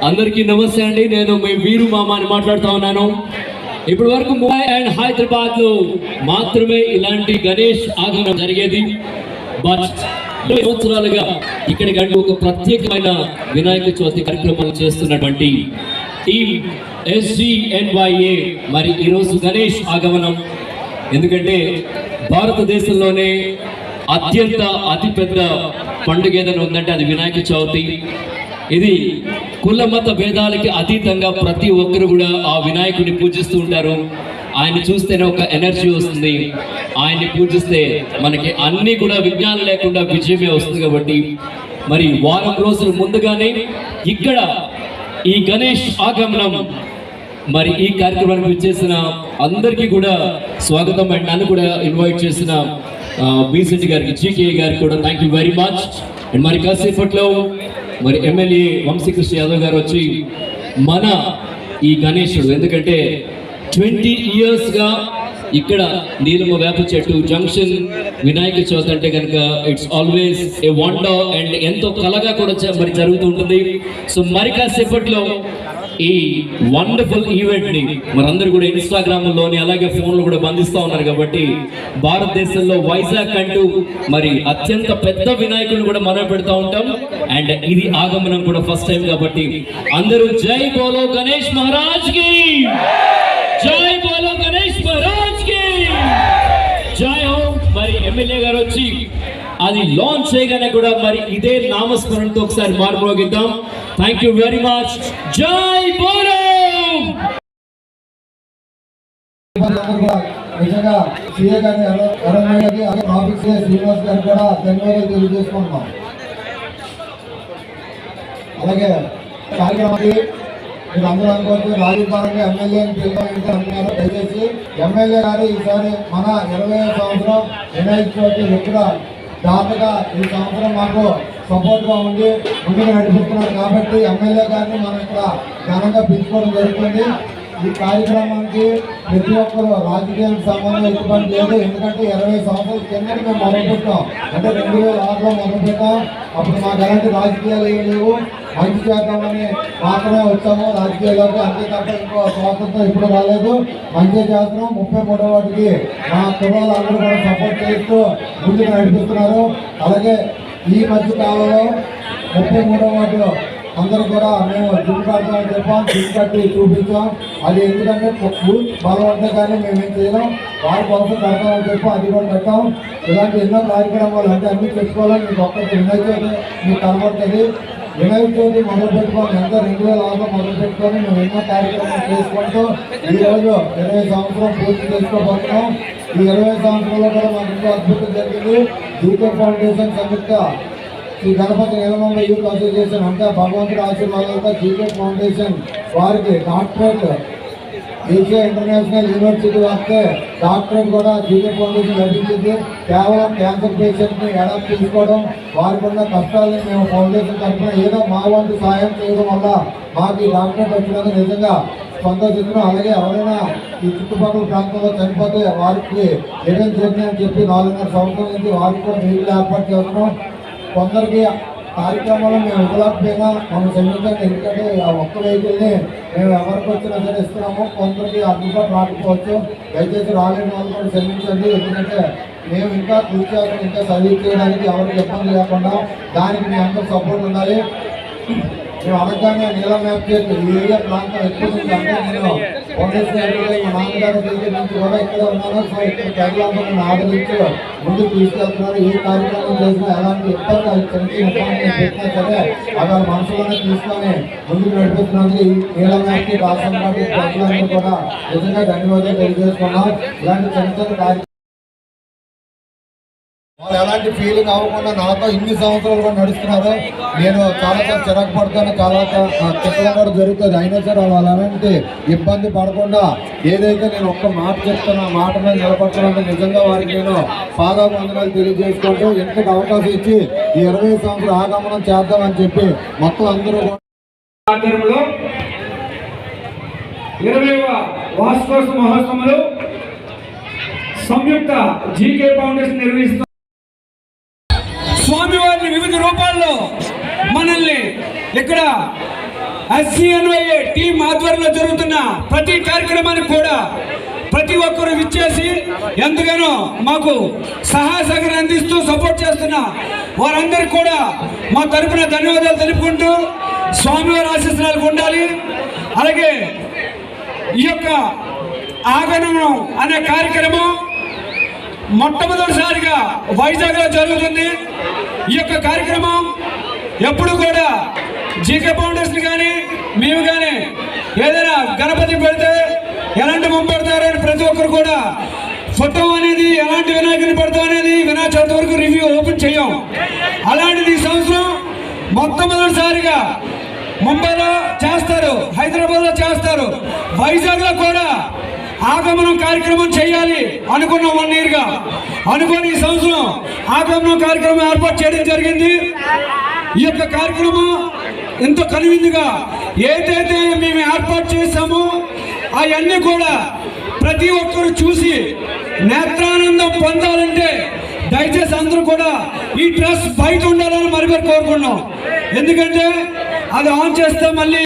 అందరికీ నమస్తే అండి. నేను మీ వీరు మామ అని మాట్లాడుతూ ఉన్నాను. ఇప్పటి వరకు ముంబై అండ్ హైదరాబాద్ లో మాత్రమే ఇలాంటి గణేష్ ఆగమనం జరిగేది. బట్ 20 సంవత్సరాలుగా ఇక్కడికి ఒక ప్రత్యేకమైన వినాయక చవితి కార్యక్రమాలు చేస్తున్నటువంటి టీమ్ SGNYA మరి ఈరోజు గణేష్ ఆగమనం. ఎందుకంటే భారతదేశంలోనే అతిపెద్ద పండుగ ఏదైనా ఉందంటే అది వినాయక చవితి. ఇది కుల మత భేదాలకి అతీతంగా ప్రతి ఒక్కరు కూడా ఆ వినాయకుడిని పూజిస్తూ ఉంటారు. ఆయన్ని చూస్తేనే ఒక ఎనర్జీ వస్తుంది. ఆయన్ని పూజిస్తే మనకి అన్ని కూడా విజ్ఞానం లేకుండా విజయమే వస్తుంది. కాబట్టి మరి వారం రోజుల ముందుగానే ఇక్కడ ఈ గణేష్ ఆగమనం మరి ఈ కార్యక్రమానికి వచ్చేసిన అందరికీ కూడా స్వాగతం. అండ్ నన్ను కూడా ఇన్వైట్ చేసిన బీసెంటి గారికి, జీకే గారికి కూడా thank you very much. And మరి కాసేపట్లో మరి ఎమ్మెల్యే వంశీకృష్ణ యాదవ్ గారు వచ్చి మన ఈ గణేశుడు, ఎందుకంటే 20 yearsగా ఇక్కడ నీలమ వేప చెట్టు జంక్షన్ వినాయక చవితి అంటే కనుక it's always a wonder and ఎంతో కలగా కూడా మరి జరుగుతూ ఉంటుంది. సో మరి కాసేపట్లో ఈ వండర్ఫుల్ ఈవెంట్ ని మనందరూ కూడా ఇన్స్టాగ్రామ్లోని అలాగే ఫోన్లో కూడా బంధిస్తూ ఉన్నారు. కాబట్టి భారతదేశంలో వైజాగ్ అంటూ మరి అత్యంత పెద్ద వినాయకులు కూడా మనం పెడతా ఉంటాం. అండ్ ఇది ఆగమనం కూడా ఫస్ట్ టైం. కాబట్టి అందరూ జై బోలో గణేష్ మహారాజ్ కి, జై బోలో గణేష్ మహారాజ్ కి జై హో. మరి ఎమ్మెల్యే గారు వచ్చి అది లాంచ్ చేయగానే కూడా మరి ఇదే నామస్మరణతో ఒకసారి మార్మోగిద్దాం. Thank you very much. జై బోలో. నిజంగా సీఏ గారి ఆఫీస్ శ్రీనివాస్ గారు కూడా ధన్యవాదాలు తెలియజేసుకుంటున్నాం. అలాగే కార్యక్రమానికి మీరు అందరూ అనుకోవచ్చు రాజకీయంగా ఎమ్మెల్యేని పిలుపున్నారు. దయచేసి ఎమ్మెల్యే గారు ఈసారి మన 20వ సంవత్సరం వినాయక చవితి ఇక్కడ దాతగా ఈ సంవత్సరం మాకు సపోర్ట్గా ఉండి ముందుకు నడిపిస్తున్నారు. కాబట్టి ఎమ్మెల్యే గారిని మనం ఇక్కడ ఘనంగా పిలుచుకోవడం జరుగుతుంది. ఈ కార్యక్రమానికి ప్రతి ఒక్కరు రాజకీయాలకు సంబంధం ఎటువంటి లేదు. ఎందుకంటే 20 సంవత్సరాల కిందకి మేము మొదలుపెట్టాం. అంటే 2006లో మొదలుపెట్టాం. అప్పుడు మాకు ఎలాంటి రాజకీయాలు ఏమి లేవు. మంచి చేద్దామని మాత్రమే వచ్చాము రాజకీయాల్లోకి. అంతే తప్ప ఇంకో స్వాతంత్రం ఇప్పుడు రాలేదు. మంచిగా చేస్తున్నాం. 33వ వాటికి మా కుర్రాళ్ళు అందరూ కూడా సపోర్ట్ చేస్తూ ముందుకు నడిపిస్తున్నారు. అలాగే ఈ మధ్య కాలంలో 33వ వాటిలో అందరూ కూడా మేము జిమ్ కడతామని చెప్పాం. జిమ్ కట్టి చూపించాం. అది ఎందుకంటే బలవంతం కానీ మేమేం చేయలేం. వారి కోసం కడతామని చెప్పాం. అది కూడా పెట్టాం. ఇలాంటి ఎన్నో కార్యక్రమాలు అంటే అన్ని చెప్పుకోవాలని మీకు ఒక్కటి వినాయక చవితి మీకు కనబడుతుంది. వినాయక చవితి మొదలు పెట్టుకొని ఎంత 2006లో మొదలు పెట్టుకొని మేము ఎన్నో కార్యక్రమాలు చేసుకుంటూ ఈరోజు 20 సంవత్సరం పూర్తి చేసుకోబోతున్నాం. ఈ 20 సంవత్సరాల్లో కూడా మాకు ఎంతో అద్భుతం జరిగింది. జీకే ఫౌండేషన్ సంయుక్త శ్రీ గణపతి నీలమంగ యూత్ అసోసియేషన్ అంతా భగవంతుడి ఆశీర్వాదాలతో జీకే ఫౌండేషన్ వారికి డాక్టరేట్ ఏషియా ఇంటర్నేషనల్ యూనివర్సిటీ వస్తే డాక్టరేట్ కూడా జీకే ఫౌండేషన్ లభించింది. కేవలం క్యాన్సర్ పేషెంట్ని అడాప్ట్ తీసుకోవడం, వారికి ఉన్న కష్టాలను మేము ఫౌండేషన్ తరఫున ఏదో మా వంతు సాయం చేయడం వల్ల మాకు ఈ డాక్టరేట్ వచ్చినందుకు నిజంగా సంతోషిస్తున్నాం. అలాగే ఎవరైనా ఈ చుట్టుపక్కల ప్రాంతంలో చనిపోతే వారికి ఏదైనా జరిగింది అని చెప్పి 4.5 సంవత్సరాల నుంచి వారికి కూడా మీటింగ్ ఏర్పాటు చేస్తున్నాం. కొందరికి కార్యక్రమాలు మేము ఇవ్వలేకపోయినా మనం క్షమించండి. ఎందుకంటే ఆ ఒక్క వెహికల్ని మేము ఎవరికి వచ్చినా సరే ఇస్తున్నాము. కొందరికి అందుబాటు రాకపోవచ్చు. దయచేసి రాలేని వాళ్ళు కూడా క్షమించండి. ఎందుకంటే మేము ఇంకా కృషి చేస్తాం. ఇంకా సర్వీస్ చేయడానికి ఎవరికి ఇబ్బంది లేకుండా దానికి మీ అందరూ సపోర్ట్ ఉండాలి. మేము అనగానే నీలం మ్యాప్ చేసి ఈ ఏరియా ప్రాంతం ఎక్కువ నుంచి అంటే నేను ఫౌండేషన్ మా నాన్నగారు దగ్గర నుంచి కూడా ఇక్కడ ఉన్నాను. సో ఇక్కడ ప్రజలందరూ ఆదరించి ముందుకు తీసుకెళ్తున్నారు. ఏ కార్యక్రమం చేసినా ఎలాంటి ఇబ్బంది చిన్న పెట్టినా సరే అలా మనసులోనే తీసుకొని ముందుకు నడిపిస్తున్నందుకు ఈ నీలం మ్యాప్కి రాష్ట్రం పార్టీ ప్రజలందరూ కూడా నిజంగా ధన్యవాదాలు తెలియజేసుకున్నాం. ఇలాంటి చిన్న కార్యక్రమం వాళ్ళు ఎలాంటి ఫీలింగ్ అవ్వకుండా నాతో ఇన్ని సంవత్సరాలు కూడా నడుస్తున్నారు. నేను చాలా చిరాకు పడతాను, చాలా తిట్టడం కూడా జరుగుతుంది. అయినా సరే వాళ్ళు అలాంటి ఇబ్బంది పడకుండా ఏదైతే నేను ఒక్క మాట చెప్తాను ఆ మాట మీద నిలబడుతున్నాను. నిజంగా వారికి నేను పాదాభివందనాలు తెలియజేసుకుంటూ ఇంతకు అవకాశం ఇచ్చి ఈ 20 సంవత్సరాలు ఆగమనం చేద్దామని చెప్పి మొత్తం అందరూ 20వ వార్షికోత్సవ మహోత్సవంలో సంయుక్త జీకే ఫౌండేషన్ నిర్వహిస్తున్న స్వామివారిని వివిధ రూపాల్లో మనల్ని ఇక్కడ SCNYA టీం ఆధ్వర్యంలో జరుగుతున్న ప్రతి కార్యక్రమానికి కూడా ప్రతి ఒక్కరు విచ్చేసి ఎంతగానో మాకు సహాయ సహకారం అందిస్తూ సపోర్ట్ చేస్తున్న వారందరికీ కూడా మా తరపున ధన్యవాదాలు తెలుపుకుంటూ స్వామివారి ఆశీస్సులు ఉండాలి. అలాగే ఈ యొక్క ఆగమనం అనే కార్యక్రమం మొట్టమొదటిసారిగా వైజాగ్లో జరుగుతుంది. ఈ యొక్క కార్యక్రమం ఎప్పుడు కూడా జీకే ఫౌండేషన్ కానీ మేము కానీ ఏదైనా గణపతి పెడితే ఎలాంటి పంపెడతారని ప్రతి ఒక్కరు కూడా ఫోటో అనేది ఎలాంటి వినాయకుని పెడతాం అనేది వినాయక చవితి వరకు రివ్యూ ఓపెన్ చేయం. అలాంటిది ఈ సంవత్సరం మొట్టమొదటిసారిగా ముంబైలో చేస్తారు, హైదరాబాద్లో చేస్తారు, వైజాగ్లో కూడా ఆగమనం కార్యక్రమం చేయాలి అనుకున్నాం. 1 yearగా అనుకుని ఈ సంవత్సరం ఆగమనం కార్యక్రమం ఏర్పాటు చేయడం జరిగింది. ఈ యొక్క కార్యక్రమం ఎంతో కనువిందుగా ఏదైతే మేము ఏర్పాటు చేశామో అవన్నీ కూడా ప్రతి ఒక్కరు చూసి నేత్రానందం పొందాలంటే దయచేసి అందరూ కూడా ఈ డ్రెస్ బయట ఉండాలని మరి కోరుకున్నాం. ఎందుకంటే అది ఆన్ చేస్తే మళ్ళీ